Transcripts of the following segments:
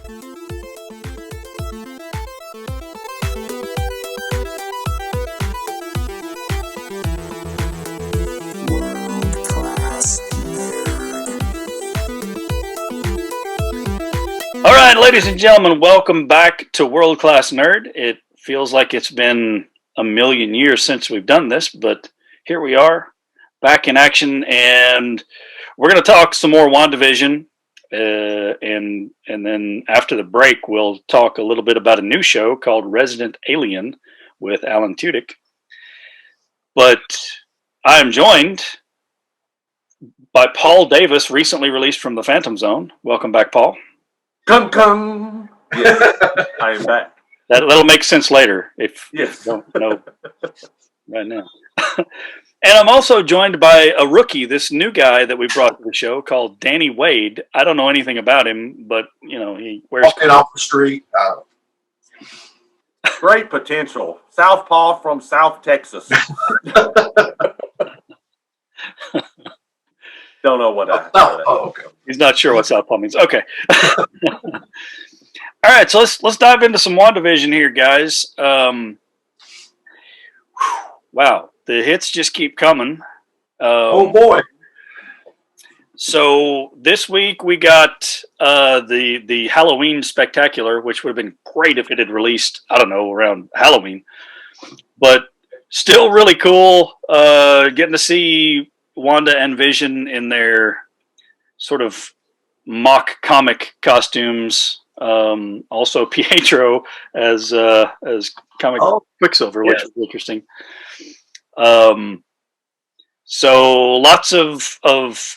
All right, ladies and gentlemen, welcome back to World Class Nerd. It feels like it's been a million years since we've done this, but here we are, back in action, and we're going to talk some more Wandavision, and then after the break, we'll talk a little bit about a new show called Resident Alien with Alan Tudyk. But I am joined by Paul Davis, recently released from the Phantom Zone. Welcome back, Paul. Come. Yes, I am back. That'll make sense later if you don't know right now. And I'm also joined by a rookie, this new guy that we brought to the show called Danny Wade. I don't know anything about him, but you know he wears walking off the street. Great potential. Southpaw from South Texas. Don't know what I. Okay. He's not sure what Southpaw means. Okay. All right, so let's dive into some WandaVision here, guys. Wow, the hits just keep coming. Oh boy! So this week we got the Halloween Spectacular, which would have been great if it had released, I don't know, around Halloween, but still really cool. Getting to see Wanda and Vision in their sort of mock comic costumes. Also Pietro as comic Quicksilver, which was interesting. So lots of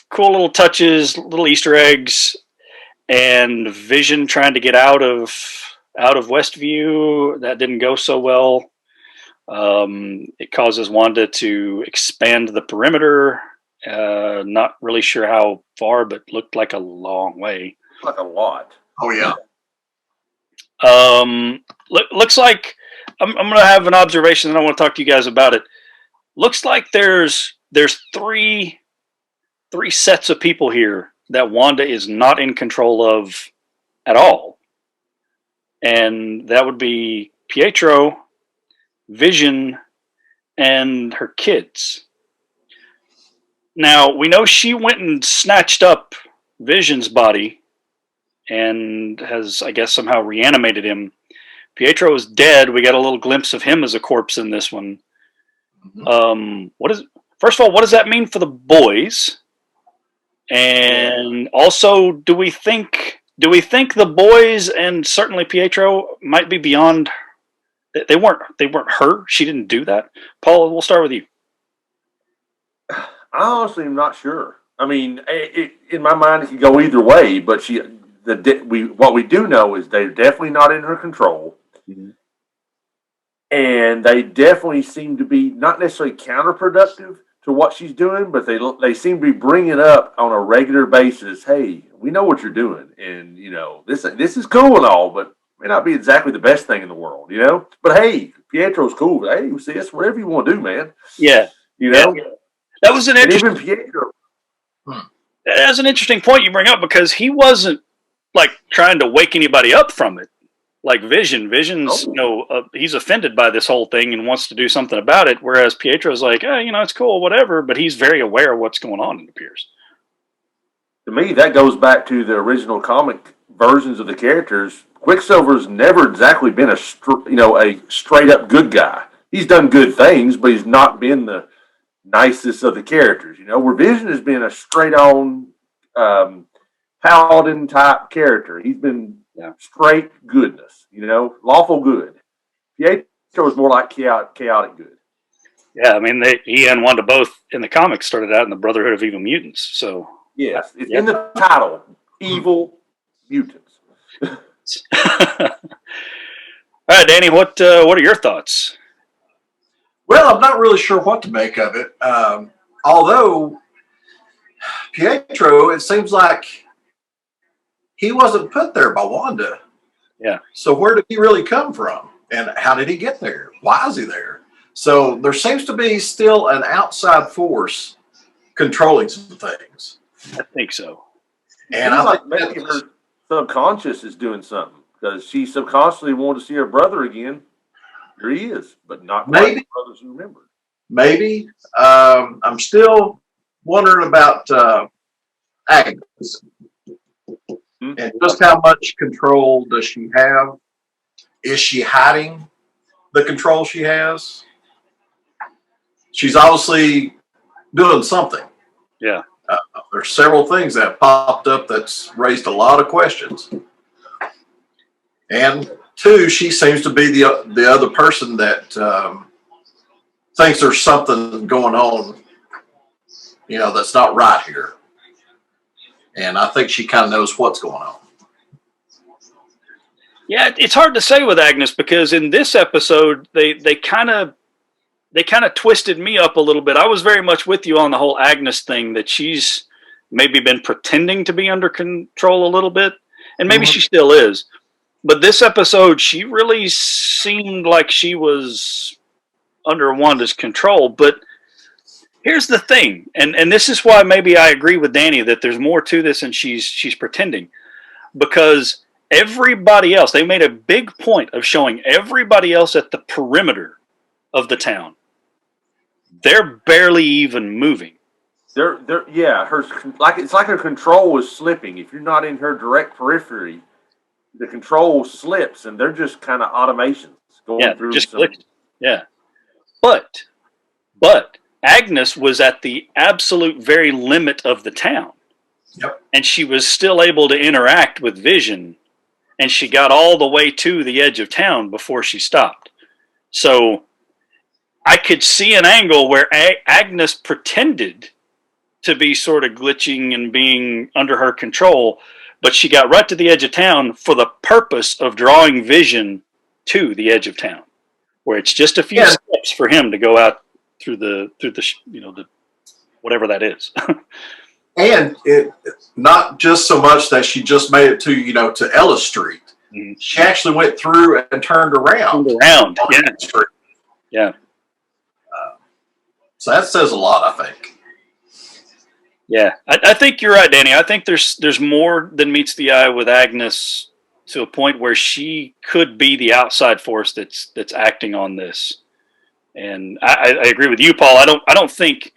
cool little touches, little Easter eggs, and Vision trying to get out of Westview. That didn't go so well. It causes Wanda to expand the perimeter. Not really sure how far, but looked like a long way. Like a lot. Oh yeah. Looks like I'm going to have an observation, and I want to talk to you guys about it. Looks like there's three sets of people here that Wanda is not in control of at all, and that would be Pietro, Vision, and her kids. Now, we know she went and snatched up Vision's body and has, I guess, somehow reanimated him. Pietro is dead. We got a little glimpse of him as a corpse in this one. First of all, what does that mean for the boys? And also, do we think the boys and certainly Pietro might be beyond? They weren't her. She didn't do that. Paul, we'll start with you. I honestly am not sure. I mean, in my mind, it could go either way. But what we do know is they're definitely not in her control, and they definitely seem to be not necessarily counterproductive to what she's doing, but they seem to be bringing up on a regular basis. Hey, we know what you're doing, and you know this is cool and all, but may not be exactly the best thing in the world, you know. But hey, Pietro's cool. Hey, sis, whatever you want to do, man. Yeah, you know. Yeah. That was an interesting. Even Pietro. That's an interesting point you bring up because he wasn't like trying to wake anybody up from it. Like Vision's, he's offended by this whole thing and wants to do something about it. Whereas Pietro's like, it's cool, whatever. But he's very aware of what's going on, it appears. To me, that goes back to the original comic versions of the characters. Quicksilver's never exactly been a straight up good guy. He's done good things, but he's not been the nicest of the characters. You know, where Vision has been a straight on paladin type character. He's been straight goodness, lawful good. Pietro is more like chaotic good. Yeah, I mean, he and Wanda both in the comics started out in the Brotherhood of Evil Mutants. So yes, it's in the title, Evil Mutants. All right, Danny, what are your thoughts? Well, I'm not really sure what to make of it. Although Pietro, it seems like he wasn't put there by Wanda. Yeah. So where did he really come from? And how did he get there? Why is he there? So there seems to be still an outside force controlling some things. I think so. And I like making her subconscious is doing something because she subconsciously wanted to see her brother again. Here he is, but not quite Maybe. the brothers who remembered. Maybe. I'm still wondering about Agnes and just how much control does she have? Is she hiding the control she has? She's obviously doing something. Yeah. There's several things that popped up that's raised a lot of questions. And two, she seems to be the other person that thinks there's something going on, that's not right here. And I think she kind of knows what's going on. Yeah, it's hard to say with Agnes because in this episode they kind of twisted me up a little bit. I was very much with you on the whole Agnes thing, that she's maybe been pretending to be under control a little bit, and maybe she still is. But this episode, she really seemed like she was under Wanda's control. But here's the thing, and this is why maybe I agree with Danny that there's more to this and she's pretending. Because everybody else, they made a big point of showing everybody else at the perimeter of the town. They're barely even moving. Yeah, it's like her control is slipping. If you're not in her direct periphery, the control slips, and they're just kind of automations going through. Just clicks. Yeah, but Agnes was at the absolute very limit of the town. Yep. And she was still able to interact with Vision, and she got all the way to the edge of town before she stopped. So I could see an angle where Agnes pretended to be sort of glitching and being under her control, but she got right to the edge of town for the purpose of drawing Vision to the edge of town, where it's just a few steps for him to go out through the whatever that is. And it not just so much that she just made it to Ellis Street. Mm-hmm. She actually went through and turned around. Yeah. Yeah. So that says a lot, I think. Yeah, I think you're right, Danny. I think there's more than meets the eye with Agnes, to a point where she could be the outside force that's acting on this. And I agree with you, Paul. I don't think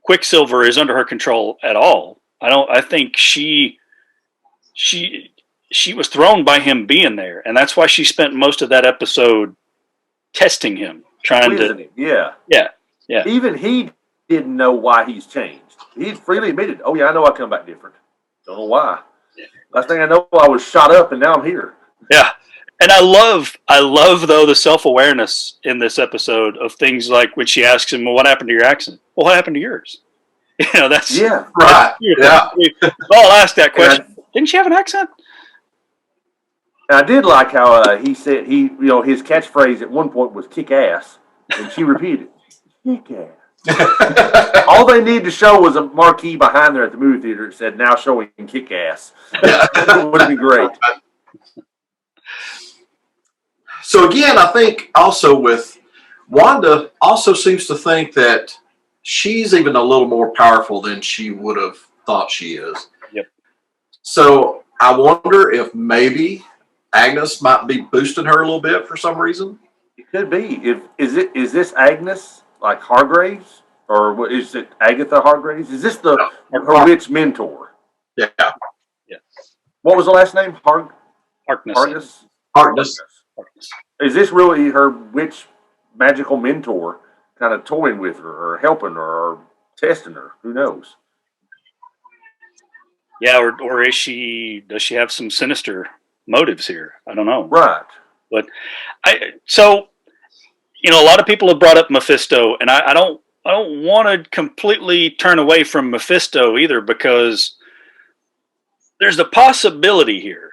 Quicksilver is under her control at all. I think she was thrown by him being there, and that's why she spent most of that episode testing him, trying to him. Yeah. Even he didn't know why he's changed. He freely admitted, "Oh yeah, I know I come back different. Don't know why. Last thing I know, I was shot up, and now I'm here." Yeah. And I love though the self-awareness in this episode of things like when she asks him, "Well, what happened to your accent?" "Well, what happened to yours?" That's right. That's, I'll ask that question. Didn't she have an accent? And I did like how he said his catchphrase at one point was "kick ass," and she repeated, "Kick ass." All they needed to show was a marquee behind there at the movie theater that said "now showing kick ass." It would be great. So again, I think also with Wanda also seems to think that she's even a little more powerful than she would have thought she is. Yep. So I wonder if maybe Agnes might be boosting her a little bit for some reason. It could be. Is this Agnes like Hargraves, or is it Agatha Hargraves? Is this her witch mentor? Yeah. What was the last name? Harkness. Harkness. Is this really her witch magical mentor, kind of toying with her, or helping her, or testing her? Who knows? Yeah, or does she have some sinister motives here? I don't know. Right. But a lot of people have brought up Mephisto, and I don't want to completely turn away from Mephisto either, because there's a possibility here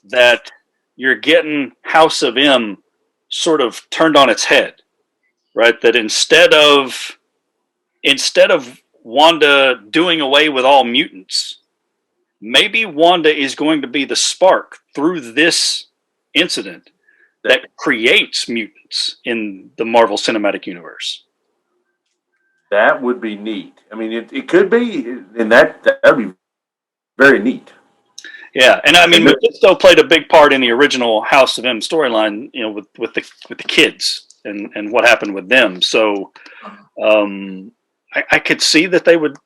that you're getting House of M sort of turned on its head, right? That instead of Wanda doing away with all mutants, maybe Wanda is going to be the spark through this incident that creates mutants in the Marvel Cinematic Universe. That would be neat. I mean, it could be, and that would be very neat. Yeah, and I mean, Mephisto played a big part in the original House of M storyline. You know, with the kids and what happened with them. So, I could see that they would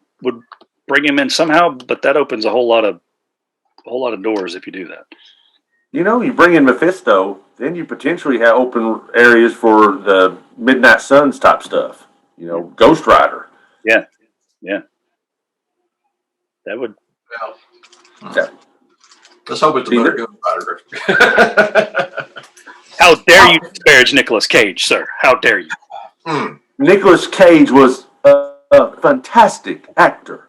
bring him in somehow, but that opens a whole lot of doors if you do that. You know, you bring in Mephisto, then you potentially have open areas for the Midnight Suns type stuff. You know, Ghost Rider. Yeah, that would. Well, yeah. Let's hope it's a better Ghost Rider. How dare you disparage Nicolas Cage, sir? How dare you? Nicolas Cage was a fantastic actor.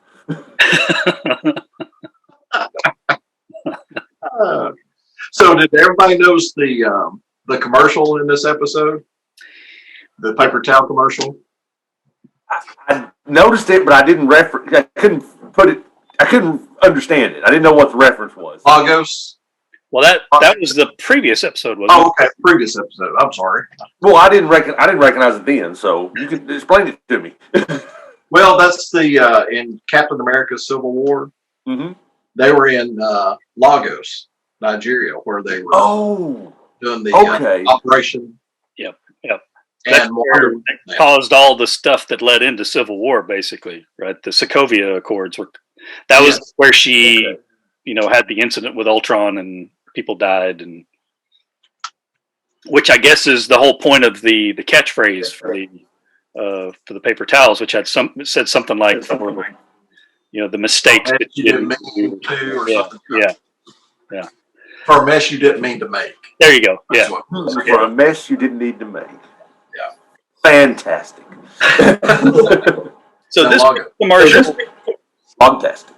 So did everybody notice the commercial in this episode? The paper towel commercial? I noticed it, but I didn't I couldn't understand it. I didn't know what the reference was. Lagos? Well, that was the previous episode, wasn't it? Oh, okay. Previous episode. I'm sorry. Well, I didn't recognize it then, so you can explain it to me. Well, that's in Captain America Civil War. Mm-hmm. They were in Lagos, Nigeria, where they were doing the operation. Yep. And that caused all the stuff that led into Civil War, basically, right? The Sokovia Accords were. That was where she, had the incident with Ultron and people died, and which I guess is the whole point of the catchphrase for the paper towels, which said something like, the mistakes that you didn't mean to, or something. Yeah. For a mess you didn't mean to make. There you go. Yeah. For a mess you didn't need to make. Yeah. Fantastic. So this commercial, fantastic.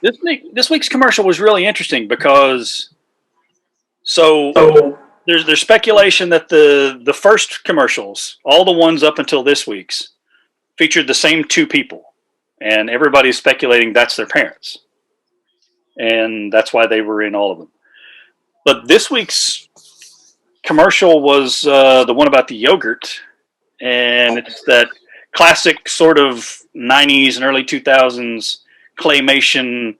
This week's commercial was really interesting because there's speculation that the first commercials, all the ones up until this week's, featured the same two people, and everybody's speculating that's their parents, and that's why they were in all of them. But this week's commercial was the one about the yogurt, and it's that classic sort of 90s and early 2000s claymation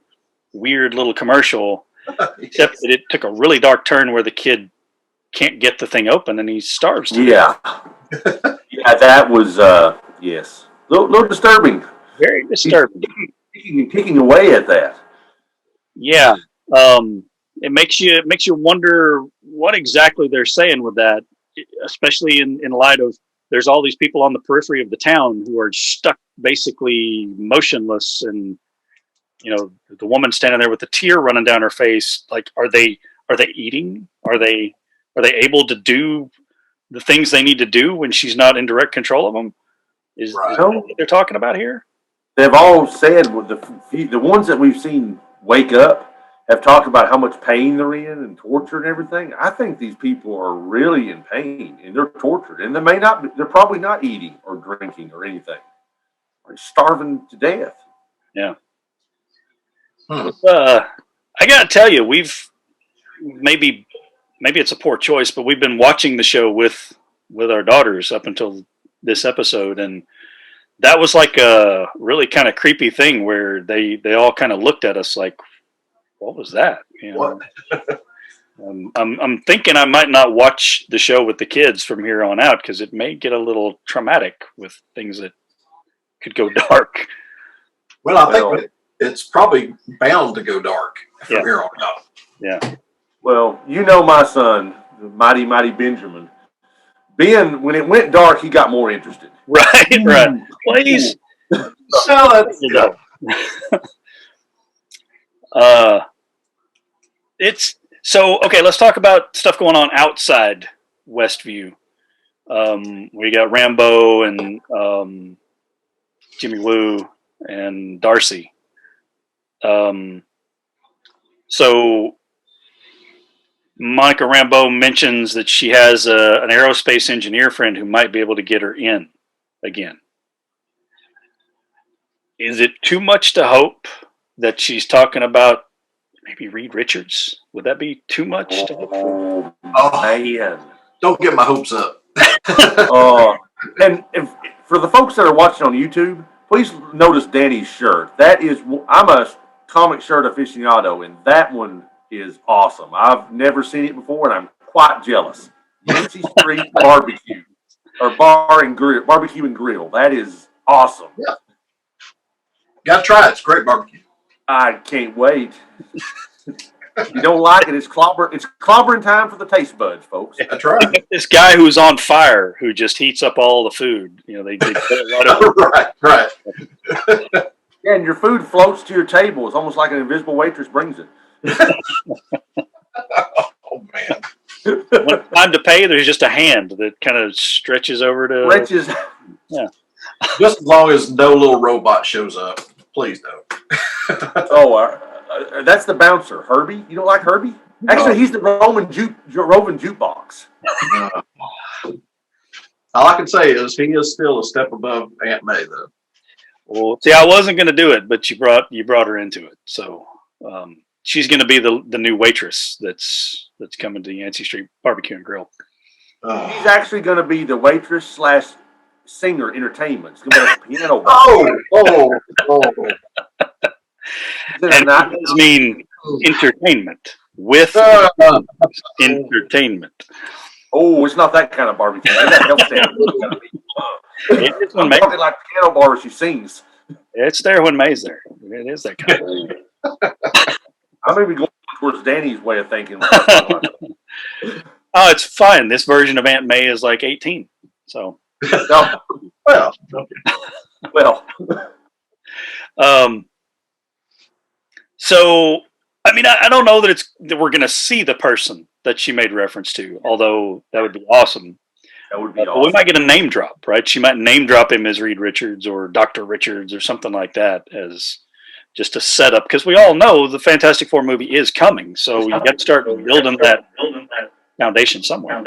weird little commercial, except that it took a really dark turn where the kid can't get the thing open and he starves to death. Yeah, that was yes, a little disturbing. Very disturbing. Kicking away at that. Yeah, it makes you wonder what exactly they're saying with that, especially in light of there's all these people on the periphery of the town who are stuck basically motionless, and the woman standing there with the tear running down her face. Like, are they eating? Are they able to do the things they need to do when she's not in direct control of them? Is that what they're talking about here? They've all said, the ones that we've seen wake up have talked about how much pain they're in and torture and everything. I think these people are really in pain and they're tortured, and they're probably not eating or drinking or anything. They're starving to death. Yeah. I gotta tell you, we've maybe it's a poor choice, but we've been watching the show with our daughters up until this episode, and that was like a really kind of creepy thing where they all kind of looked at us like, what was that? What? I'm thinking I might not watch the show with the kids from here on out because it may get a little traumatic with things that could go dark. Well, I think it's probably bound to go dark from here on out. Yeah. Well, my son, the mighty Benjamin. Ben, when it went dark, he got more interested. Right. Please. It's so okay. Let's talk about stuff going on outside Westview. We got Rambo and Jimmy Woo and Darcy. So Monica Rambeau mentions that she has an aerospace engineer friend who might be able to get her in again. Is it too much to hope that she's talking about maybe Reed Richards? Would that be too much to hope for? Oh, man. Don't get my hopes up. And for the folks that are watching on YouTube, please notice Danny's shirt. I'm a comic shirt aficionado, and that one is awesome. I've never seen it before, and I'm quite jealous. Yancey Street Barbecue, or Barbecue and Grill. That is awesome. Yeah. Got to try it. It's great barbecue. I can't wait. You don't like it? It's clobbering time for the taste buds, folks. That's right. This guy who's on fire who just heats up all the food. You know, they put a lot of right. Yeah, and your food floats to your table. It's almost like an invisible waitress brings it. Oh man. When it's time to pay, there's just a hand that kind of stretches over to. Wrenches. Yeah. Just as long as no little robot shows up, please don't. Oh, that's the bouncer, Herbie. You don't like Herbie? Actually, he's the roving jukebox. All I can say is he is still a step above Aunt May, though. Well, see, I wasn't going to do it, but you brought her into it. So she's going to be the new waitress that's coming to Yancey Street Barbecue and Grill. She's actually going to be the waitress / singer entertainment. It's going to be like a piano bar. Oh. And that does mean entertainment with entertainment. Oh, it's not that kind of barbecue. That health standard. It's when I'm talking like piano bar she sings. It's there when May's there. It is that kind of thing. I may be going towards Danny's way of thinking. Oh, it's fine. This version of Aunt May is like 18. So. No. Well. So, I mean, I don't know that we're going to see the person that she made reference to, although that would be awesome. That would be awesome. We might get a name drop, right? She might name drop him as Reed Richards or Dr. Richards or something like that as just a setup, because we all know the Fantastic Four movie is coming, so you got to start building that foundation somewhere.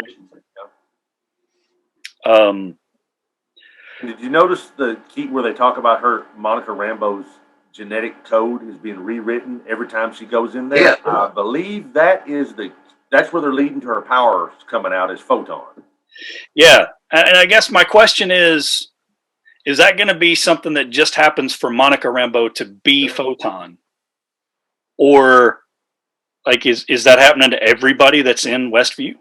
Did you notice the key where they talk about Monica Rambeau's genetic code is being rewritten every time she goes in there? Yeah. I believe that's where they're leading to her powers coming out as Photon. Yeah, and I guess my question is that going to be something that just happens for Monica Rambeau to be Photon? Or like is that happening to everybody that's in Westview?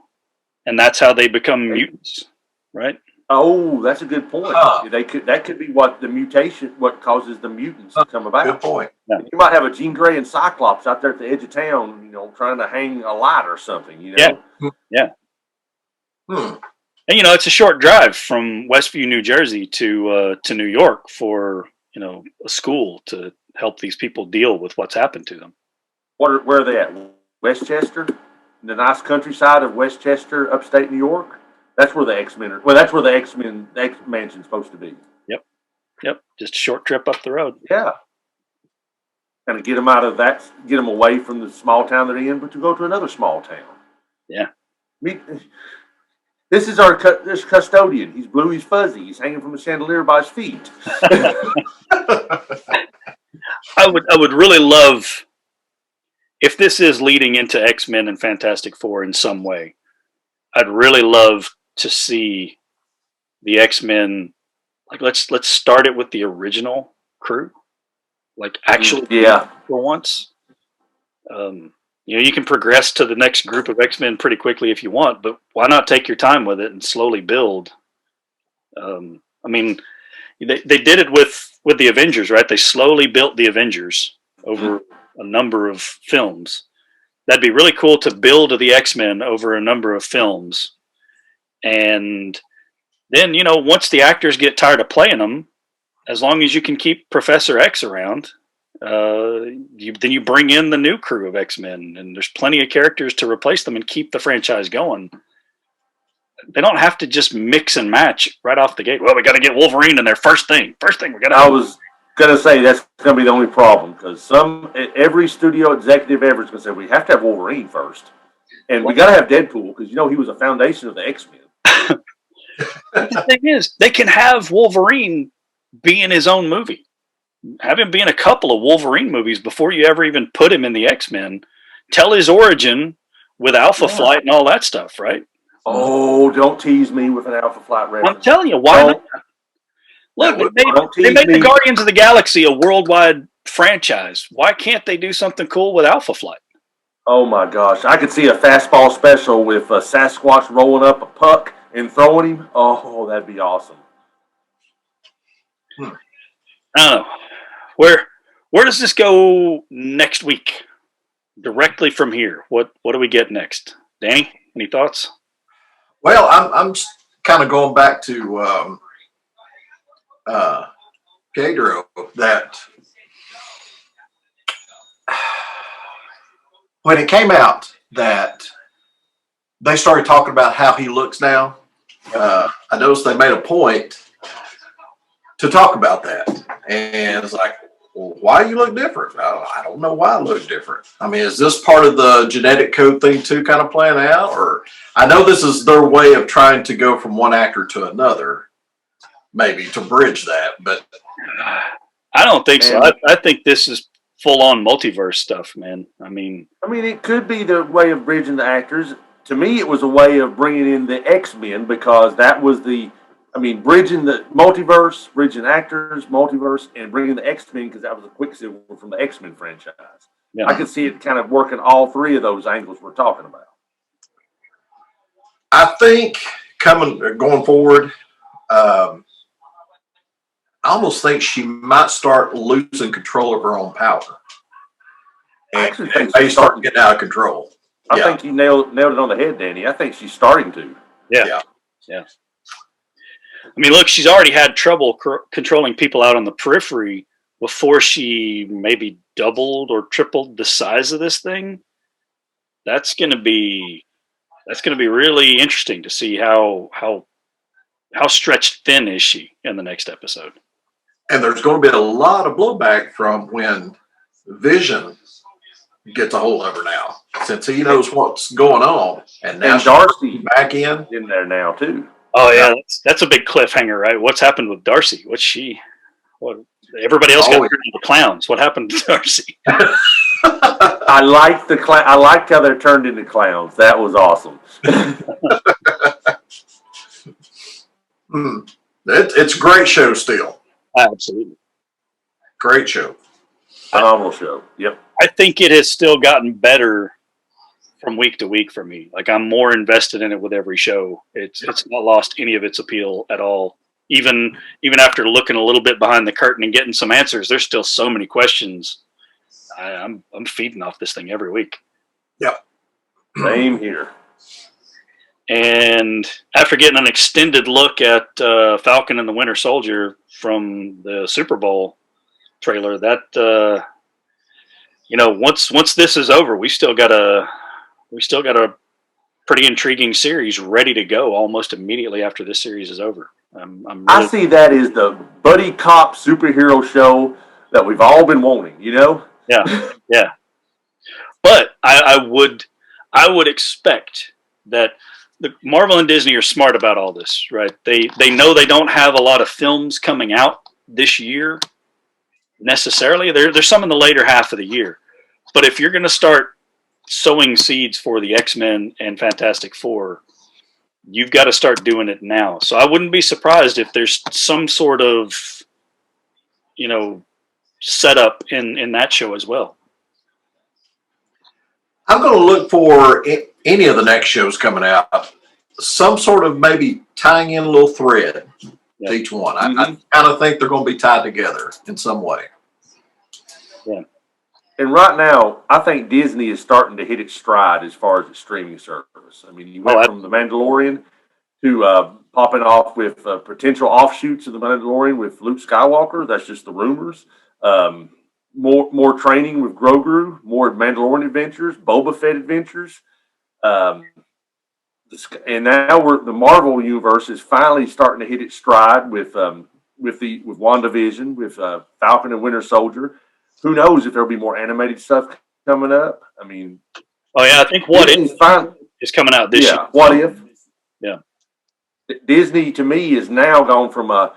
And that's how they become mutants, right? Oh, that's a good point. That could be what causes the mutants to come about. Good point. Yeah. You might have a Jean Grey and Cyclops out there at the edge of town, trying to hang a light or something, Yeah. And it's a short drive from Westview, New Jersey to New York for a school to help these people deal with what's happened to them. Where are they at? Westchester, the nice countryside of Westchester, upstate New York. That's where the X-Men are. Well, that's where the X-Men mansion's supposed to be. Yep. Just a short trip up the road. Yeah. Kind of get them out of that, get them away from the small town they're in, but to go to another small town. Yeah. This is this custodian. He's blue, he's fuzzy. He's hanging from a chandelier by his feet. I would really love if this is leading into X-Men and Fantastic Four in some way. I'd really love to see the X-Men. Like let's start it with the original crew. Like actually, for once. You can progress to the next group of X-Men pretty quickly if you want, but why not take your time with it and slowly build? I mean, they did it with the Avengers, right? They slowly built the Avengers over a number of films. That'd be really cool to build the X-Men over a number of films. And then, once the actors get tired of playing them, as long as you can keep Professor X around, then you bring in the new crew of X-Men, and there's plenty of characters to replace them and keep the franchise going. They don't have to just mix and match right off the gate. Well, we got to get Wolverine in there first thing we got to. I was gonna say that's gonna be the only problem, because every studio executive ever is gonna say we have to have Wolverine first, and we got to have Deadpool because he was a foundation of the X-Men. The thing is, they can have Wolverine be in his own movie. Have him be in a couple of Wolverine movies before you ever even put him in the X-Men. Tell his origin with Alpha Flight and all that stuff, right? Oh, don't tease me with an Alpha Flight reference. I'm telling you, why not? Look, they made the Guardians of the Galaxy a worldwide franchise. Why can't they do something cool with Alpha Flight? Oh my gosh, I could see a fastball special with a Sasquatch rolling up a puck and throwing him. Oh, that'd be awesome. Hmm. I don't know. Where does this go next week? Directly from here, what do we get next? Danny, any thoughts? Well, I'm kind of going back to uh, Pedro, that when it came out that they started talking about how he looks now, I noticed they made a point to talk about that. And it's like, well, why you look different? I don't know why I look different. I mean, is this part of the genetic code thing too kind of playing out? Or I know this is their way of trying to go from one actor to another, maybe to bridge that, but I don't think so. And I think this is full on multiverse stuff, man. I mean, it could be the way of bridging the actors. To me, it was a way of bringing in the X-Men because that was bridging the multiverse, bridging actors, multiverse, and bringing the X-Men because that was a Quicksilver from the X-Men franchise. yeah. I could see it kind of working all three of those angles we're talking about. I think going forward, I almost think she might start losing control of her own power. I And actually think may she's start starting. getting out of control. I Yeah. think you nailed it on the head, Danny. I think she's starting to. Yeah. I mean, look, she's already had trouble controlling people out on the periphery before she maybe doubled or tripled the size of this thing. That's going to be really interesting to see how stretched thin is she in the next episode. And there's going to be a lot of blowback from when Vision gets a hold of her now, since he knows what's going on. And now And Darcy back in there now too. Oh yeah, that's a big cliffhanger, right? What's happened with Darcy? What's she? What? Everybody else got turned into clowns. What happened to Darcy? I liked how they're turned into clowns. That was awesome. It's a great show still. Absolutely. Great show. Phenomenal show. Yep. I think it has still gotten better from week to week for me. Like I'm more invested in it with every show. It's not lost any of its appeal at all. Even after looking a little bit behind the curtain and getting some answers, there's still so many questions. I'm feeding off this thing every week. Yep. Same here. And after getting an extended look at Falcon and the Winter Soldier from the Super Bowl trailer, that once this is over, we still got a pretty intriguing series ready to go almost immediately after this series is over. I see that as the buddy cop superhero show that we've all been wanting. Yeah. But I would expect that the Marvel and Disney are smart about all this, right? They know they don't have a lot of films coming out this year necessarily. There's some in the later half of the year. But if you're going to start sowing seeds for the X-Men and Fantastic Four, you've got to start doing it now. So I wouldn't be surprised if there's some sort of, setup in that show as well. I'm going to look for any of the next shows coming out, some sort of maybe tying in a little thread to each one. I kind of think they're going to be tied together in some way. Yeah. And right now, I think Disney is starting to hit its stride as far as its streaming service. I mean, you went from The Mandalorian to popping off with potential offshoots of The Mandalorian with Luke Skywalker. That's just the rumors. More training with Grogu, more Mandalorian adventures, Boba Fett adventures. And now the Marvel universe is finally starting to hit its stride with WandaVision, with Falcon and Winter Soldier. Who knows if there'll be more animated stuff coming up? I mean, I think What If is coming out this year. What If? Yeah. Disney to me is now gone from an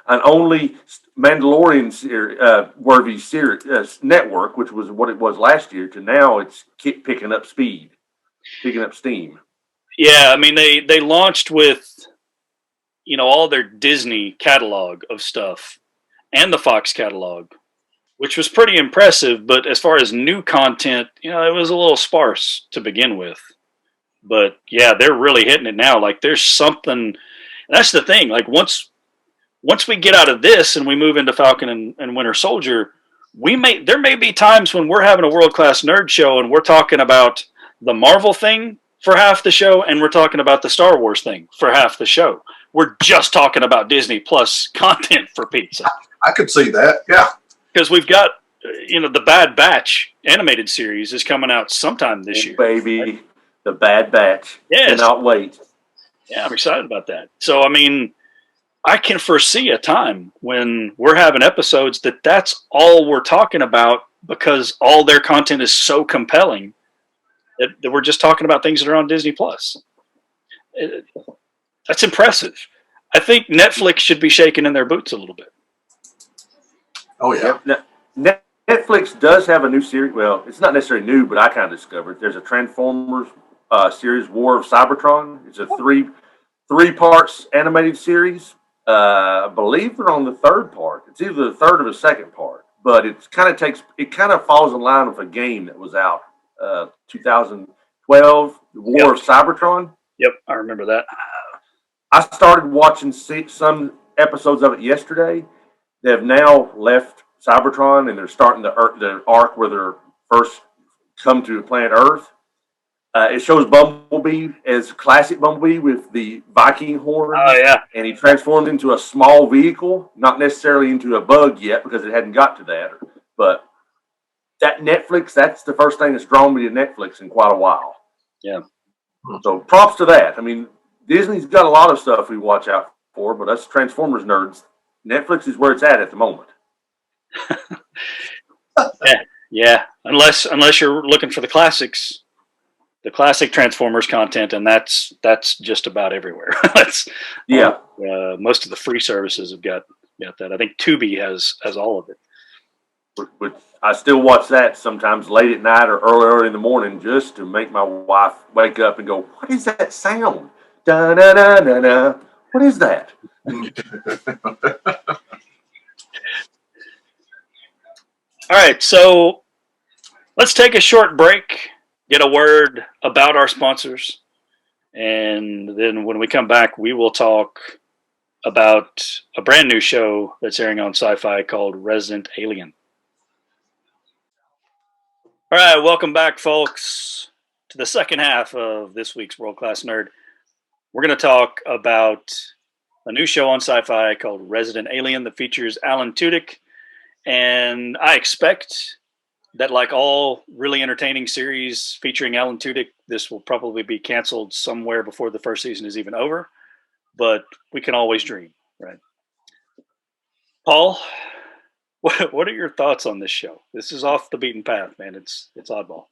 only Mandalorian worthy series network, which was what it was last year, to now it's picking up steam. Yeah, I mean they launched with all their Disney catalog of stuff and the Fox catalog which was pretty impressive. But as far as new content, it was a little sparse to begin with. But yeah, they're really hitting it now. Like there's something. That's the thing. Like once we get out of this and we move into Falcon and Winter Soldier, there may be times when we're having a world class nerd show and we're talking about the Marvel thing for half the show and we're talking about the Star Wars thing for half the show. We're just talking about Disney Plus content for pizza. I could see that. Yeah, because we've got the Bad Batch animated series is coming out sometime this year. Baby, right? The Bad Batch. Yes. Cannot wait. Yeah, I'm excited about that. So I mean, I can foresee a time when we're having episodes that's all we're talking about because all their content is so compelling that we're just talking about things that are on Disney Plus. That's impressive. I think Netflix should be shaking in their boots a little bit. Oh yeah. Now, Netflix does have a new series. Well, it's not necessarily new, but I kind of discovered there's a Transformers series, War of Cybertron. It's a three parts animated series. I believe they're on the third part. It's either the third or the second part, but it kind of falls in line with a game that was out 2012, the War of Cybertron. Yep, I remember that. I started watching some episodes of it yesterday. They have now left Cybertron and they're starting the arc where they're first come to planet Earth. It shows Bumblebee as classic Bumblebee with the Viking horn. Oh, yeah. And he transformed into a small vehicle, not necessarily into a bug yet because it hadn't got to that. But that Netflix, that's the first thing that's drawn me to Netflix in quite a while. Yeah. So props to that. I mean, Disney's got a lot of stuff we watch out for, but us Transformers nerds, Netflix is where it's at the moment. Yeah. Unless you're looking for the classics. The classic Transformers content, and that's just about everywhere. Most of the free services have got that. I think Tubi has all of it. But I still watch that sometimes late at night or early in the morning just to make my wife wake up and go, "What is that sound? Da da da da da. What is that?" All right, so let's take a short break. Get a word about our sponsors, and then when we come back, we will talk about a brand new show that's airing on Syfy called Resident Alien. All right, welcome back, folks, to the second half of this week's World Class Nerd. We're going to talk about a new show on Syfy called Resident Alien that features Alan Tudyk, and I expect that, like all really entertaining series featuring Alan Tudyk, this will probably be canceled somewhere before the first season is even over. But we can always dream, right? Paul, what are your thoughts on this show? This is off the beaten path, man. It's oddball.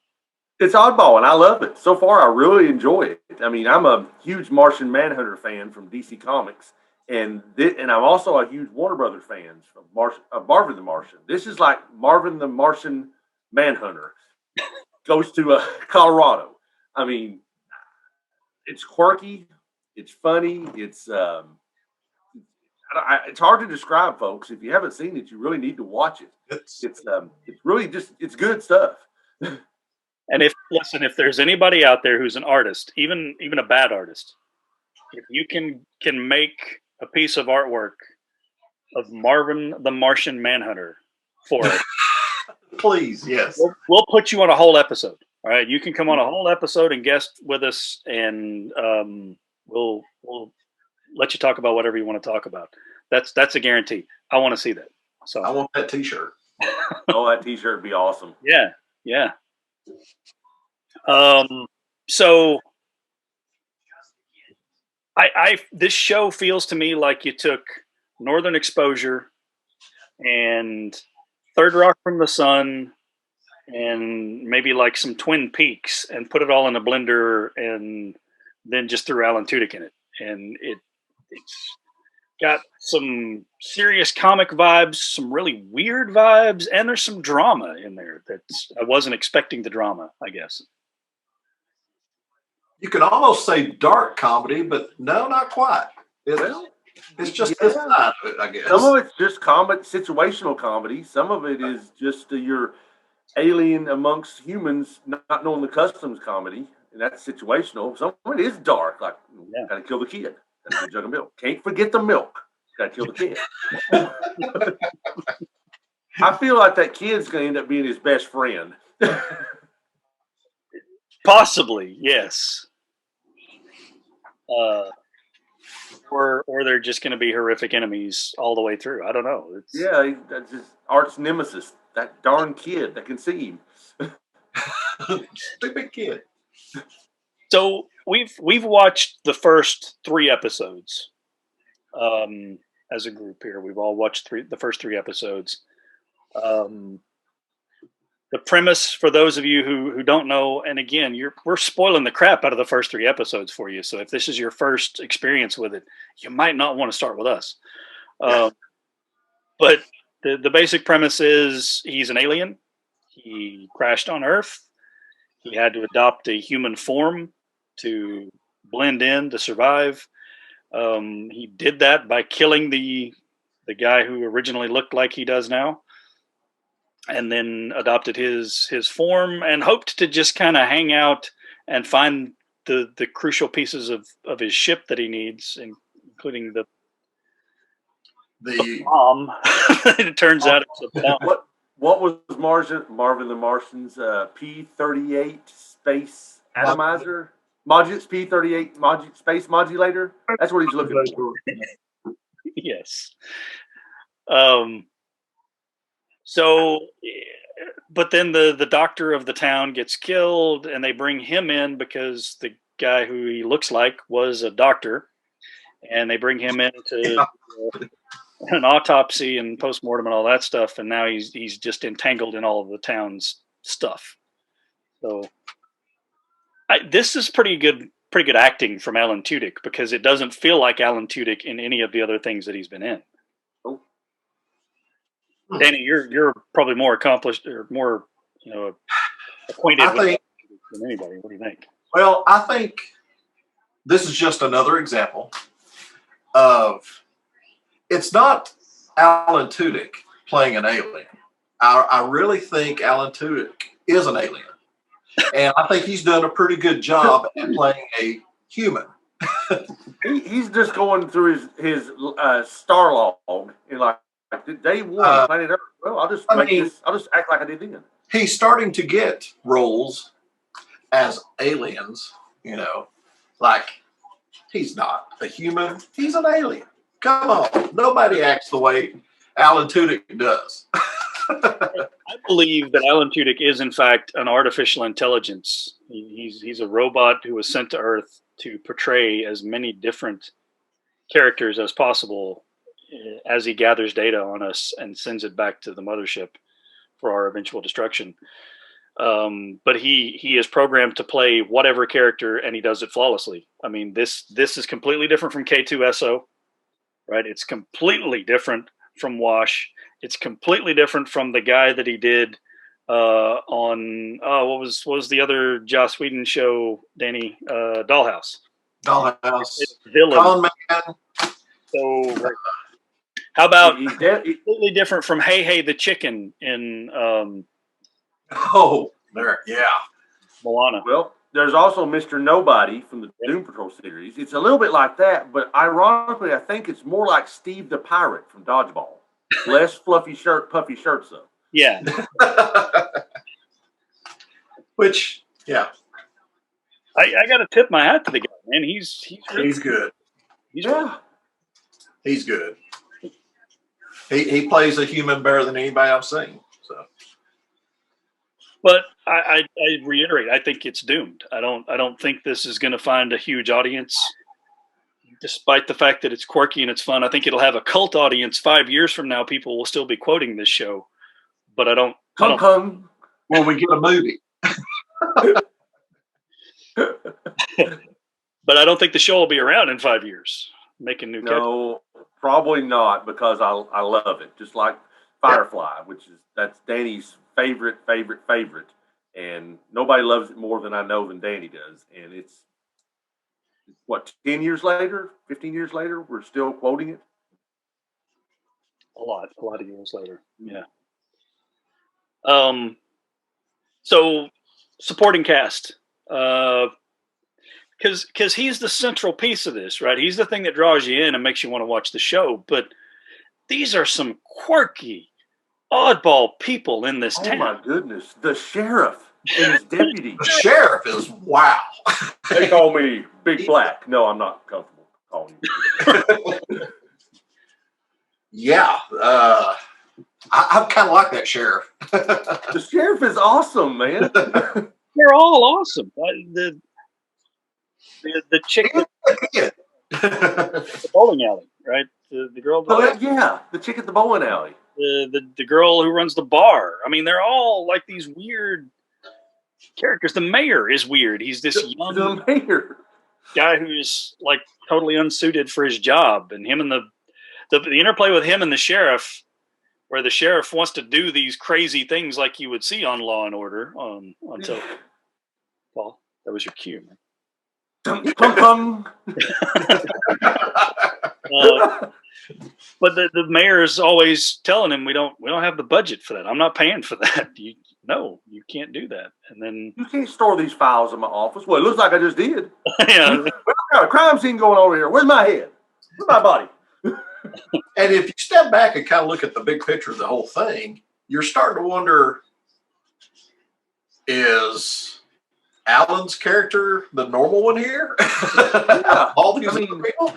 It's oddball, and I love it. So far, I really enjoy it. I mean, I'm a huge Martian Manhunter fan from DC Comics, and I'm also a huge Warner Brothers fan of Marvin the Martian. This is like Marvin the Martian Manhunter goes to Colorado. I mean, it's quirky, it's funny, it's hard to describe, folks. If you haven't seen it, you really need to watch it. It's really just it's good stuff. And if there's anybody out there who's an artist, even a bad artist, if you can make a piece of artwork of Marvin the Martian Manhunter for it. Please, yes. We'll put you on a whole episode. All right, you can come on a whole episode and guest with us, and we'll let you talk about whatever you want to talk about. That's a guarantee. I want to see that. So I want that T-shirt. Oh, that T-shirt would be awesome. Yeah. So this show feels to me like you took Northern Exposure and Third Rock from the Sun and maybe like some Twin Peaks and put it all in a blender and then just threw Alan Tudyk in it. And it's got some serious comic vibes, some really weird vibes, and there's some drama in there I wasn't expecting the drama, I guess. You can almost say dark comedy, but no, not quite. Well, It's just this side of it, I guess. Some of it's just situational comedy. Some of it is just your alien amongst humans not knowing the customs comedy, and that's situational. Some of it is dark, like gotta kill the kid, gotta get a jug of milk. Can't forget the milk, gotta kill the kid. I feel like that kid's gonna end up being his best friend. Possibly, yes. Or they're just going to be horrific enemies all the way through. I don't know. That's his arch nemesis. That darn kid that can see him. Stupid kid. So we've watched the first 3 episodes as a group here. We've all watched the first 3 episodes. The premise, for those of you who don't know, and again, we're spoiling the crap out of the first 3 episodes for you. So if this is your first experience with it, you might not want to start with us. But the basic premise is he's an alien. He crashed on Earth. He had to adopt a human form to blend in, to survive. He did that by killing the guy who originally looked like he does now, and then adopted his form and hoped to just kind of hang out and find the crucial pieces of his ship that he needs, including the bomb. It turns out it's a bomb. What was Marvin the Martian's P-38 space atomizer? P-38 space modulator? That's what he's looking for. Yes. So, but then the doctor of the town gets killed, and they bring him in because the guy who he looks like was a doctor, and they bring him in to an autopsy and postmortem and all that stuff, and now he's just entangled in all of the town's stuff. So, this is pretty good acting from Alan Tudyk, because it doesn't feel like Alan Tudyk in any of the other things that he's been in. Danny, you're probably more accomplished or more, acquainted with it than anybody. What do you think? Well, I think this is just another example of, it's not Alan Tudyk playing an alien. I really think Alan Tudyk is an alien, and I think he's done a pretty good job at playing a human. He's just going through his star log and like day one, planet Earth. Well, I'll just act like I did then. He's starting to get roles as aliens, like he's not a human, he's an alien. Come on, nobody acts the way Alan Tudyk does. I believe that Alan Tudyk is, in fact, an artificial intelligence. He's a robot who was sent to Earth to portray as many different characters as possible as he gathers data on us and sends it back to the mothership for our eventual destruction. But he is programmed to play whatever character, and he does it flawlessly. I mean, this is completely different from K2SO, right? It's completely different from Wash. It's completely different from the guy that he did on what was the other Joss Whedon show, Danny? Dollhouse. Villain. Con Man. So how about completely different from Hey the Chicken in Moana? Well, there's also Mr. Nobody from the Doom Patrol series. It's a little bit like that, but ironically, I think it's more like Steve the Pirate from Dodgeball. Less puffy shirts though. Yeah. Which, yeah. I got to tip my hat to the guy, man. He's good. He's good. He plays a human better than anybody I've seen. So, but I reiterate, I think it's doomed. I don't think this is going to find a huge audience, despite the fact that it's quirky and it's fun. I think it'll have a cult audience 5 years from now. People will still be quoting this show, but I don't. When we get a movie. But I don't think the show will be around in 5 years making new. No, probably not, because I love it. Just like Firefly, that's Danny's favorite, and nobody loves it more than I know than Danny does, and it's what, 10 years later, 15 years later, we're still quoting it. A lot of years later. Yeah. So supporting cast, because he's the central piece of this, right? He's the thing that draws you in and makes you want to watch the show. But these are some quirky, oddball people in this town. Oh my goodness, the sheriff and his deputy. The sheriff is wow. They call me Big Black. No, I'm not comfortable calling you. Yeah, I kind of like that sheriff. The sheriff is awesome, man. They're all awesome. The chick at the bowling alley, right? The girl. Yeah, the chick at the bowling alley. The girl who runs the bar. I mean, they're all like these weird characters. The mayor is weird. He's this young mayor guy who's like totally unsuited for his job, and him and the interplay with him and the sheriff, where the sheriff wants to do these crazy things like you would see on Law and Order until Paul, that was your cue, man. But the mayor is always telling him we don't have the budget for that. I'm not paying for that. You can't do that. And then you can't store these files in my office. Well, it looks like I just did. Yeah. What kind of crime scene going on here? Where's my head? Where's my body? And if you step back and kind of look at the big picture of the whole thing, you're starting to wonder, is Alan's character the normal one here? Yeah. All these other people?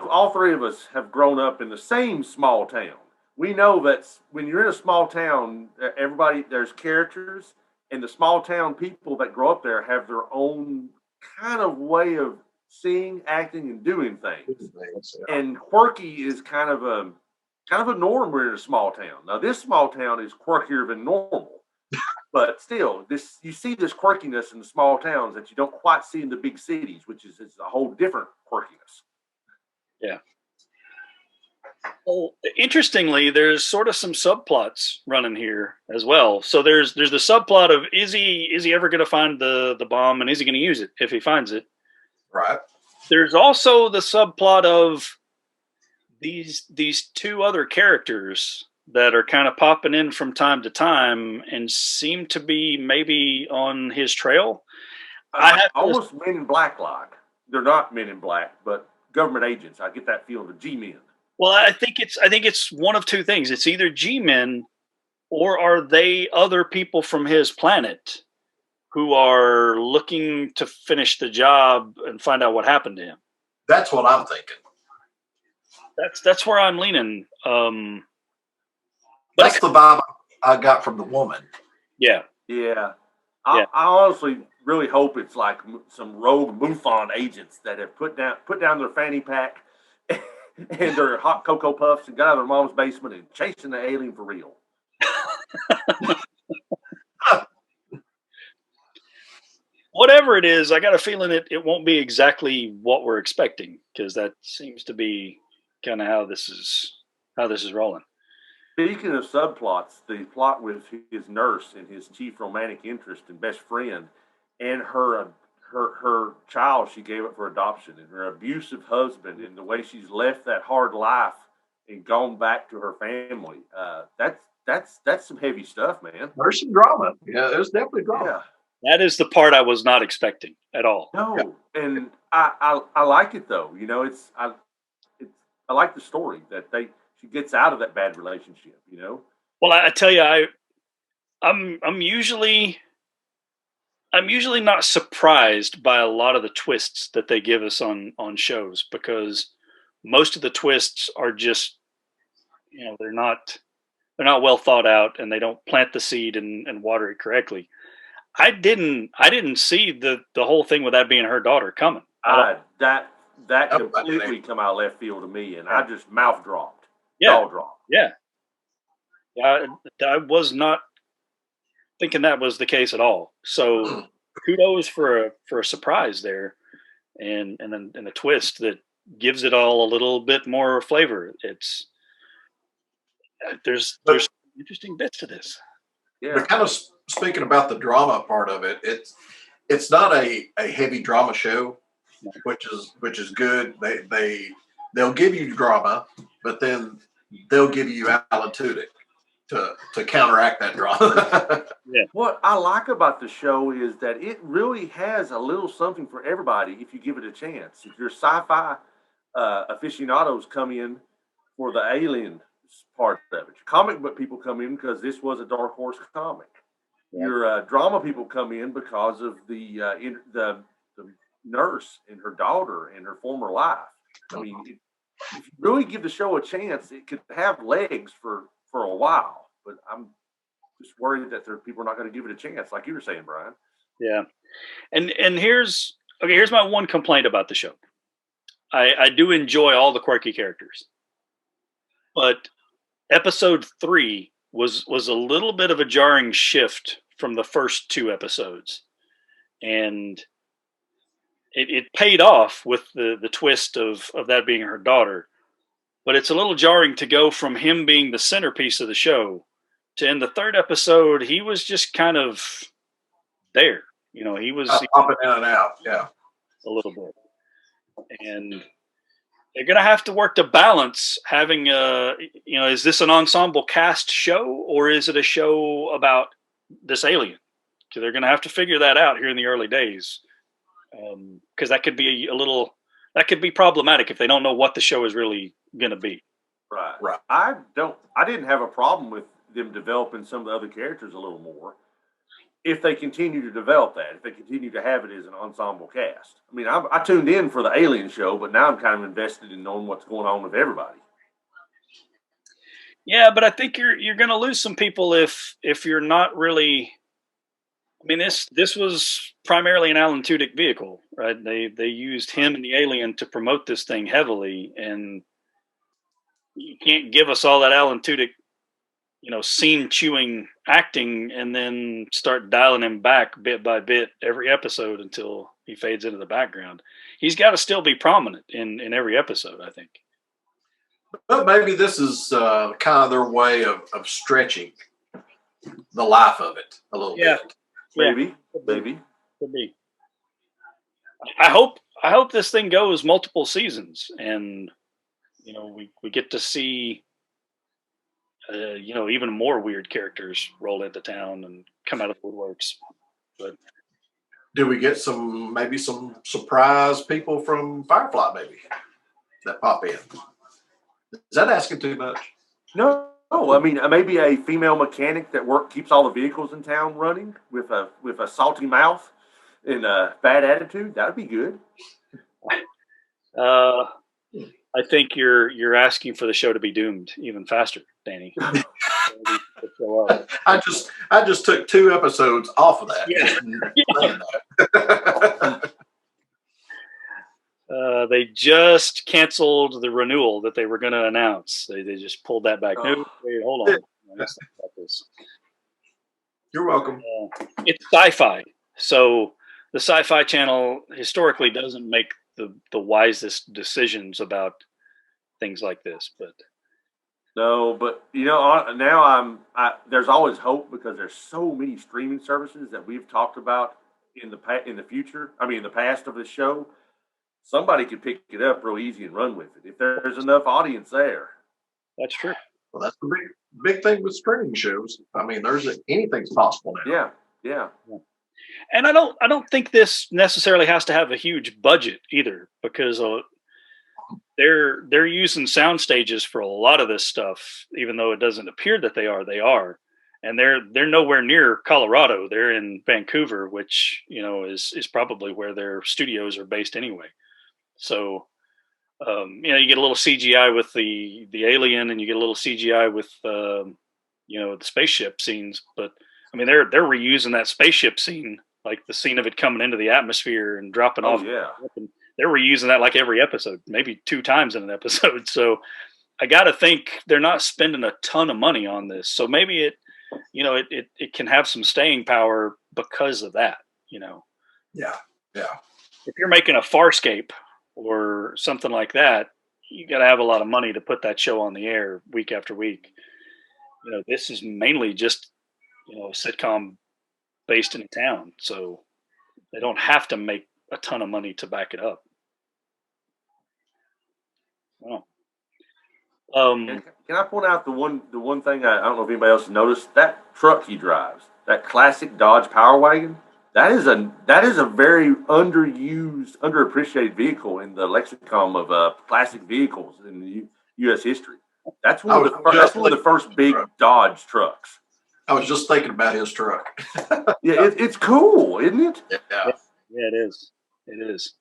All three of us have grown up in the same small town. We know that when you're in a small town, there's characters, and the small town people that grow up there have their own kind of way of seeing, acting, and doing things. And quirky is kind of a norm. We're in a small town. Now, this small town is quirkier than normal, but still, you see this quirkiness in the small towns that you don't quite see in the big cities, which is a whole different quirkiness. Yeah. Well, interestingly, there's sort of some subplots running here as well. So there's the subplot of is he ever going to find the bomb, and is he going to use it if he finds it? Right. There's also the subplot of these two other characters that are kind of popping in from time to time and seem to be maybe on his trail. Almost Men in Black like. They're not Men in Black, but government agents. I get that feeling of G-men. Well, I think it's one of two things. It's either G-men, or are they other people from his planet who are looking to finish the job and find out what happened to him? That's what I'm thinking. That's where I'm leaning. That's the vibe I got from the woman. Yeah. Yeah. I honestly really hope it's like some rogue MUFON agents that have put down their fanny pack and their hot Cocoa Puffs and got out of their mom's basement and chasing the alien for real. Whatever it is, I got a feeling it won't be exactly what we're expecting, because that seems to be kind of how this is rolling. Speaking of subplots, the plot with his nurse and his chief romantic interest and best friend, and her child she gave up for adoption, and her abusive husband, and the way she's left that hard life and gone back to her family. That's some heavy stuff, man. There's some drama. Yeah, there's definitely drama. Yeah. That is the part I was not expecting at all. No, yeah. And I like it though. You know, I like the story that she gets out of that bad relationship. You know. Well, I tell you, I'm usually not surprised by a lot of the twists that they give us on shows, because most of the twists are just, they're not well thought out, and they don't plant the seed and water it correctly. I didn't see the whole thing with that being her daughter coming. That completely come out of left field to me, and I just mouth dropped. Yeah. Jaw dropped. Yeah. I was not thinking that was the case at all. So kudos for a surprise there, and then a twist that gives it all a little bit more flavor. There's interesting bits to this. Yeah. But kind of speaking about the drama part of it, it's not a heavy drama show, which is good. They'll give you drama, but then they'll give you Alan Tudyk to counteract that drama. Yeah. What I like about the show is that it really has a little something for everybody if you give it a chance. If your sci-fi aficionados come in for the alien part of it, your comic book people come in because this was a Dark Horse comic. Yeah. Your drama people come in because of the nurse and her daughter and her former life. I mean, if you really give the show a chance, it could have legs for a while. But I'm just worried that people are not going to give it a chance, like you were saying, Brian. Yeah, and here's my one complaint about the show. I do enjoy all the quirky characters, but episode 3 was a little bit of a jarring shift from the first 2 episodes, and it paid off with the twist of that being her daughter, but it's a little jarring to go from him being the centerpiece of the show to, in the 3rd episode, he was just kind of there. He was popping in and out, yeah, a little bit, and they're going to have to work to balance having is this an ensemble cast show or is it a show about this alien? So they're going to have to figure that out here in the early days, because that could be that could be problematic if they don't know what the show is really going to be. Right. I didn't have a problem with them developing some of the other characters a little more if they continue to develop that, if they continue to have it as an ensemble cast. I mean, I tuned in for the alien show, but now I'm kind of invested in knowing what's going on with everybody. Yeah, but I think you're going to lose some people if you're not really. I mean, this was primarily an Alan Tudyk vehicle, right? They used him and the alien to promote this thing heavily, and you can't give us all that Alan Tudyk, scene chewing acting and then start dialing him back bit by bit every episode until he fades into the background. He's got to still be prominent in every episode, I think. But maybe this is kind of their way of stretching the life of it a little bit. Maybe. Could be. I hope this thing goes multiple seasons, and we get to see even more weird characters roll into town and come out of the woodworks. But do we get maybe some surprise people from Firefly maybe that pop in? Is that asking too much? No. I mean, maybe a female mechanic that keeps all the vehicles in town running with a salty mouth and a bad attitude. That would be good. I think you're asking for the show to be doomed even faster, Danny. I just took 2 episodes off of that. Yeah. They just canceled the renewal that they were going to announce. They just pulled that back. No, wait, hold on. Let's think about this. You're welcome. It's Syfy. So the Syfy channel historically doesn't make the wisest decisions about things like this, but no, but now there's always hope because there's so many streaming services that we've talked about in the future. I mean, in the past of the show, somebody could pick it up real easy and run with it if there's enough audience there. That's true. Well, that's the big thing with streaming shows. I mean, anything's possible now. Yeah. And I don't think this necessarily has to have a huge budget either, because they're using sound stages for a lot of this stuff, even though it doesn't appear that they are. And they're nowhere near Colorado. They're in Vancouver, which is probably where their studios are based anyway. So you get a little CGI with the alien, and you get a little CGI with the spaceship scenes. But I mean, they're reusing that spaceship scene, like the scene of it coming into the atmosphere and dropping off. Yeah. They're reusing that like every episode, maybe 2 times in an episode. So I got to think they're not spending a ton of money on this. So maybe it can have some staying power because of that. Yeah. If you're making a Farscape or something like that, you got to have a lot of money to put that show on the air week after week. This is mainly just a sitcom based in a town, so They don't have to make a ton of money to back it up. Well, Can I point out the one thing I don't know if anybody else has noticed? That truck he drives, that classic Dodge Power Wagon, that is a very underused, underappreciated vehicle in the lexicon of classic vehicles in the U.S. history. That's one of the first big Dodge trucks. I was just thinking about his truck. Yeah, it's cool, isn't it? Yeah, it is. It is.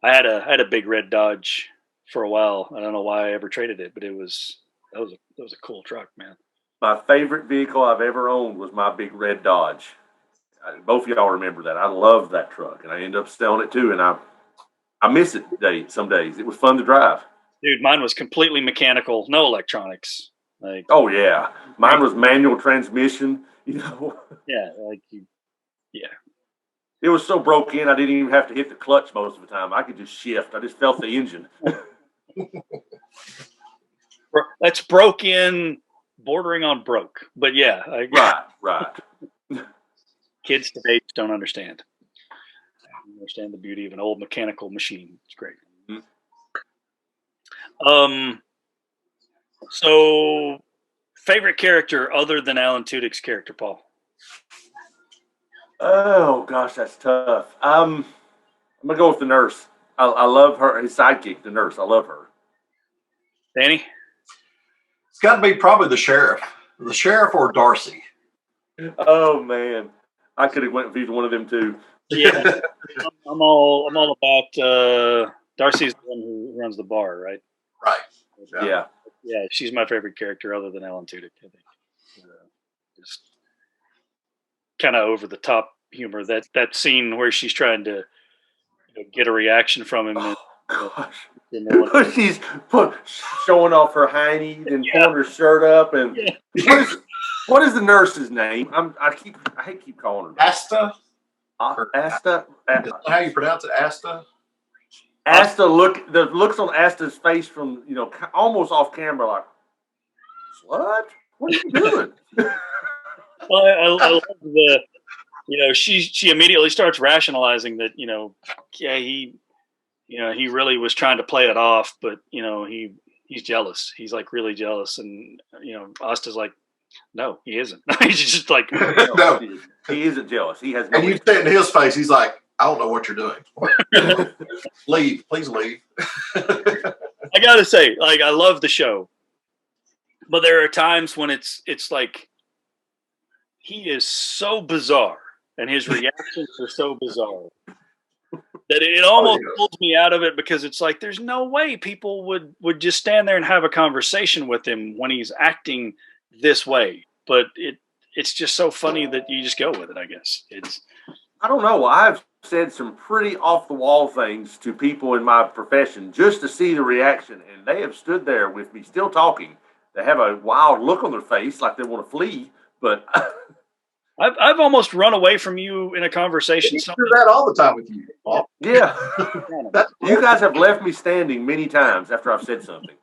I had a big red Dodge for a while. I don't know why I ever traded it, but that was a cool truck, man. My favorite vehicle I've ever owned was my big red Dodge. Both of y'all remember that. I love that truck, and I ended up selling it too. And I miss it some days. It was fun to drive. Dude, mine was completely mechanical, no electronics. Like, oh yeah, mine was manual transmission. You know. Yeah, It was so broke in, I didn't even have to hit the clutch most of the time. I could just shift. I just felt the engine. That's broke in, bordering on broke. But yeah. Right. Kids today don't understand. They don't understand the beauty of an old mechanical machine. It's great. Mm-hmm. So, favorite character other than Alan Tudyk's character, Paul? Oh gosh, that's tough. I'm gonna go with the nurse. I love her. His sidekick, the nurse. I love her. Danny? It's got to be probably the sheriff or Darcy. Oh man, I could have went with either one of them too. Yeah, I'm all about Darcy's the one who runs the bar, right? Right. Yeah. She's my favorite character other than Alan Tudyk. I think just kind of over the top humor. That scene where she's trying to get a reaction from him. Oh, gosh. She's showing off her hiney and pulling her shirt up. And what is the nurse's name? I hate keep calling her Asta. Asta. Is that how you pronounce it? Asta. Asta. The looks on Asta's face from almost off camera, like what? What are you doing? Well, I love she immediately starts rationalizing that he really was trying to play it off, but he's jealous. He's like really jealous, and Asta's like, no, he isn't. He's just like, no, he isn't jealous. He has. No and you say it in his face, he's like, I don't know what you're doing. Leave, please leave. I gotta say, like, I love the show, but there are times when it's like he is so bizarre and his reactions are so bizarre that it almost pulls me out of it, because it's like there's no way people would just stand there and have a conversation with him when he's acting this way. But it's just so funny that you just go with it, I guess. I don't know. I've said some pretty off the wall things to people in my profession just to see the reaction, and they have stood there with me still talking. They have a wild look on their face like they want to flee, but I've almost run away from you in a conversation. I do that all the time with you. Yeah. You guys have left me standing many times after I've said something.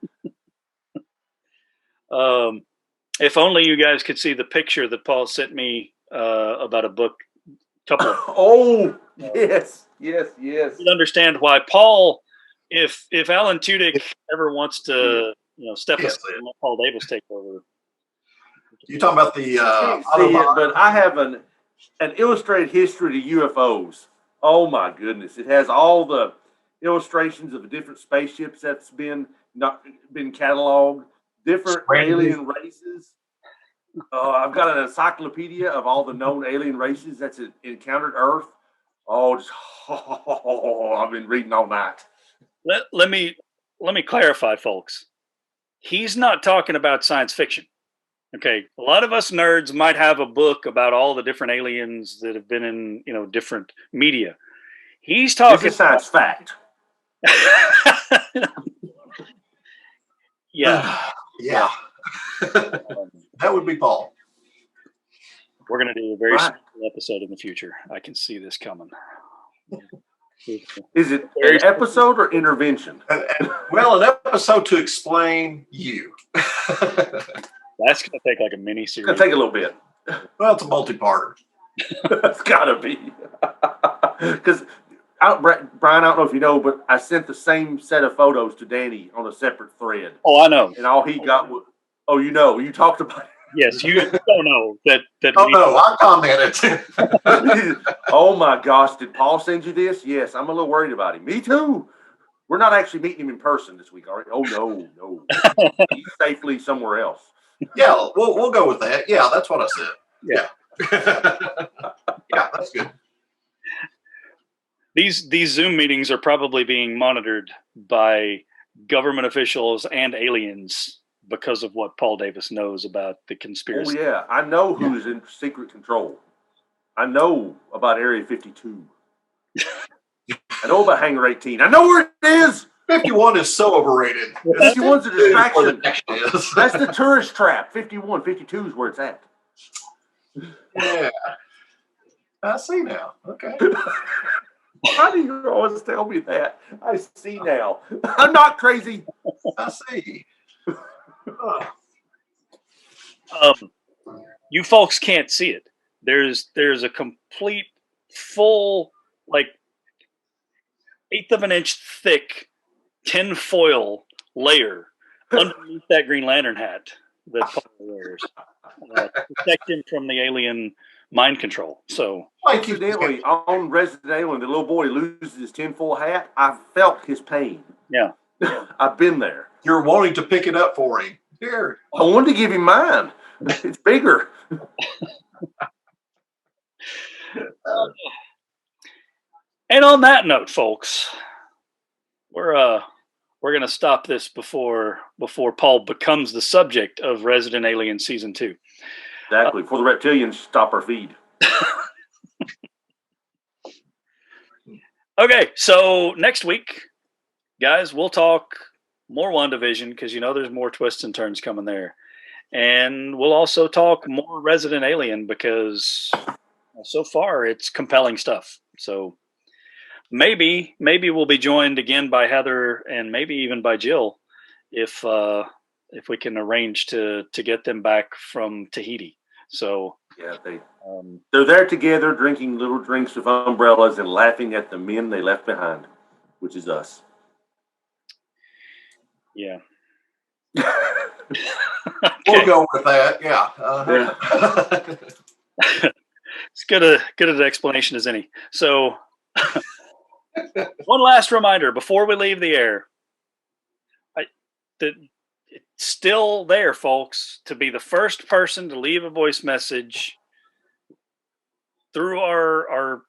If only you guys could see the picture that Paul sent me about a book. Oh, yes. You'd understand why Paul, if Alan Tudyk ever wants to step aside and let Paul Davis take over. You talking about the but I have an illustrated history to UFOs. Oh my goodness. It has all the illustrations of the different spaceships that's been cataloged, different alien races. I've got an encyclopedia of all the known alien races that's encountered Earth. I've been reading all night. Let me clarify, folks. He's not talking about science fiction. Okay, a lot of us nerds might have a book about all the different aliens that have been in different media. He's talking this is science fact. Yeah. That would be Paul. We're going to do a very special episode in the future. I can see this coming. Is it an episode or intervention? Well, an episode to explain you. That's going to take like a mini series. It's going to take a little bit. Well, it's a multi-parter. That's gotta be. Because Brian, I don't know if you know, but I sent the same set of photos to Danny on a separate thread. Oh, I know. And all he got was, oh, you talked about it. Yes, you don't know that. Oh, no, I commented. Oh, my gosh. Did Paul send you this? Yes, I'm a little worried about him. Me too. We're not actually meeting him in person this week, all right? Oh, no. He's safely somewhere else. Yeah, we'll go with that. Yeah, that's what I said. Yeah. Yeah, that's good. These Zoom meetings are probably being monitored by government officials and aliens because of what Paul Davis knows about the conspiracy. Oh, yeah. I know who's in secret control. I know about Area 52. I know about Hangar 18. I know where it is. 51 is so overrated. 51's a distraction. Is. That's the tourist trap. 51, 52 is where it's at. Yeah. I see now. Okay. Why do you always tell me that? I see now. I'm not crazy. I see. You folks can't see it. There's a complete, full, like 1/8 of an inch thick tinfoil layer underneath that Green Lantern hat that Paul wears to protect him from the alien mind control. So, incidentally, on Resident Alien, the little boy loses his tinfoil hat. I felt his pain. yeah. I've been there. You're wanting to pick it up for him. Here. I wanted to give him mine. It's bigger. And on that note, folks, we're gonna stop this before Paul becomes the subject of Resident Alien Season 2. Exactly. For the reptilians, stop our feed. Okay, so next week, guys, we'll talk more WandaVision because there's more twists and turns coming there. And we'll also talk more Resident Alien because so far it's compelling stuff. So maybe we'll be joined again by Heather and maybe even by Jill if we can arrange to get them back from Tahiti. So yeah, they're there together drinking little drinks with umbrellas and laughing at the men they left behind, which is us. Yeah. Okay. We'll go with that. Yeah. It's good an explanation as any. So one last reminder before we leave the air. It's still there, folks, to be the first person to leave a voice message through our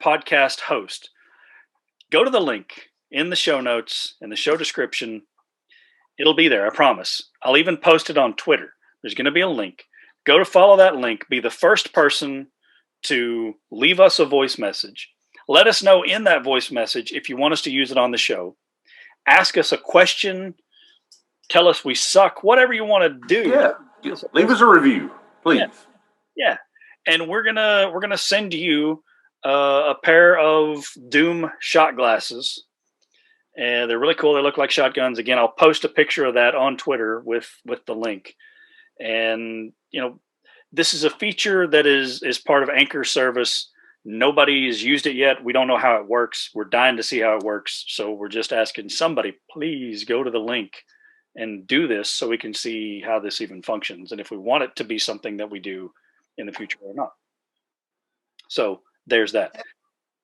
podcast host. Go to the link in the show notes, in the show description. It'll be there, I promise. I'll even post it on Twitter. There's going to be a link. Go to follow that link. Be the first person to leave us a voice message. Let us know in that voice message if you want us to use it on the show. Ask us a question. Tell us we suck. Whatever you want to do. Yeah. Leave us a review, please. Yeah. And we're gonna send you a pair of Doom shot glasses. And they're really cool. They look like shotguns. Again, I'll post a picture of that on Twitter with the link. And this is a feature that is part of Anchor service. Nobody's used it yet. We don't know how it works. We're dying to see how it works. So we're just asking somebody, please go to the link and do this so we can see how this even functions and if we want it to be something that we do in the future or not. So there's that.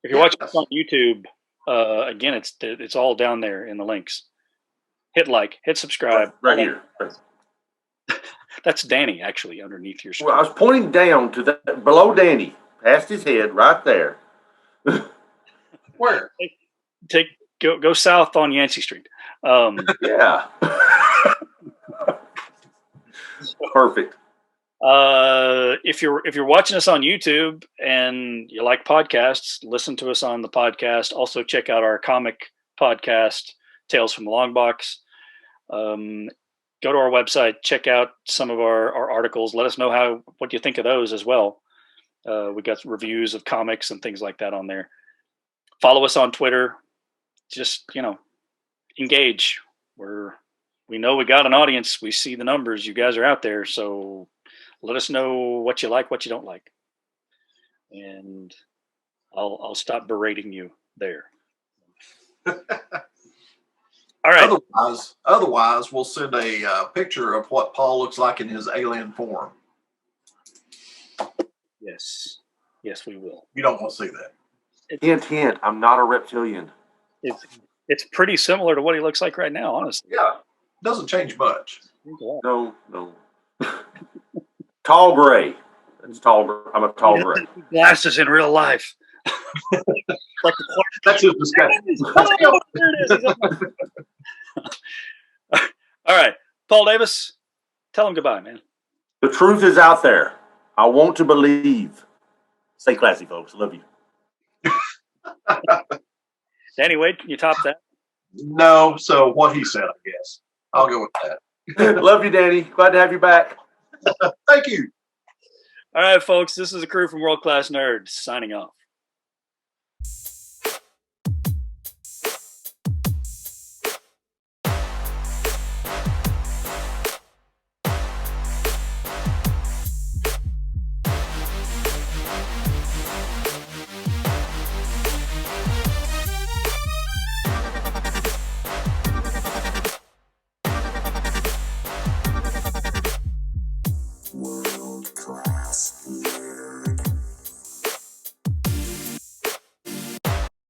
If you're watching this on YouTube, again, it's all down there in the links. Hit like, hit subscribe. Right here. That's Danny actually underneath your screen. Well, I was pointing down to below Danny, past his head, right there. Where? Go south on Yancey Street. Yeah. Perfect. If you're watching us on YouTube and you like podcasts, listen to us on the podcast. Also check out our comic podcast, Tales from the Long Box. Go to our website, check out some of our articles. Let us know what you think of those as well. We got reviews of comics and things like that on there. Follow us on Twitter. Just engage. We know we got an audience. We see the numbers. You guys are out there, so let us know what you like, what you don't like. and I'll stop berating you there. All right. Otherwise, we'll send a picture of what Paul looks like in his alien form. Yes, we will. You don't want to see that. Hint, hint. I'm not a reptilian. It's pretty similar to what he looks like right now, honestly. Yeah, doesn't change much. No. Tall gray. It's tall. I'm a tall gray. Glasses in real life. Like the That's his discussion. oh, there it is. All right, Paul Davis, tell him goodbye, man. The truth is out there. I want to believe. Stay classy, folks. Love you. Danny Wade, can you top that? No, so what he said, I guess. I'll go with that. Love you, Danny. Glad to have you back. Thank you. All right, folks, this is a crew from World Class Nerd signing off.